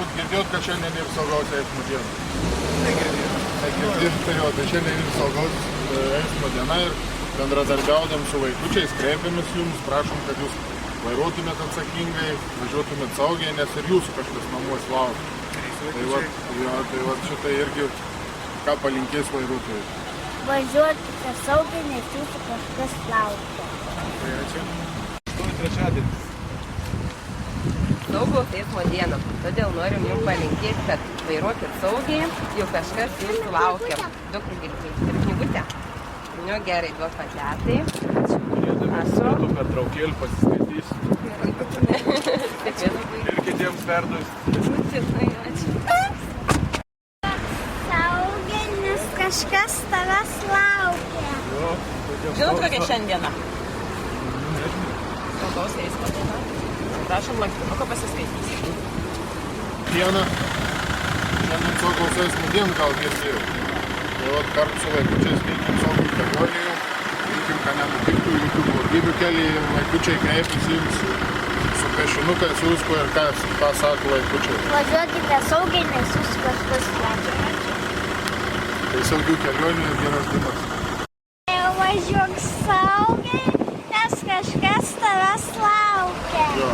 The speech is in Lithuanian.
turbūt girdėjot, kad šiandien ir saugaus eismo diena. Negirdėjau. Tai šiandien ir saugaus eismo diena ir bendradarbiaudam su vaikučiais, kreipiamės jums, prašom, kad jūs vairuotumėt atsakingai, važiuotumėt saugiai, nes ir jūsų kažkas namuose laukia. Tai va šitai irgi ką palinkės vairuotojai. Važiuokite saugiai, nes jūsų kažkas laukia. Tai ačiū. Trečiadienis. Saugaus eismo diena. Todėl norim jums palinkėti, kad vairuokit saugiai, jau kažkas jūsų laukia. Daug knygutę. Nu gerai, duok patletai. Ačiū. Pertraukėlį pasiskaitysiu. Ir kitiems perduosiu. Saugiai, nes kažkas tavęs laukia. Žinot, kokia šiandiena? Saugaus eismo diena. Prašom lankstinuko pasiskaitysiu. Diena. Šiandien saugaus eismo diena gal girdėjau. Tai vat kartu su vaikučiais veikim saugų kelionių, veikim, kad nenutiktų jokių blogybių kelyje. Vaikučiai kreipiasi jums su pėšinukais jūsų ir ką sako vaikučiai. Važiuokite saugiai, nes jūsų kažkas laukia. Tai saugių kelionių ir geros dienos. Važiuok saugiai, nes kažkas tavęs laukia. Jo,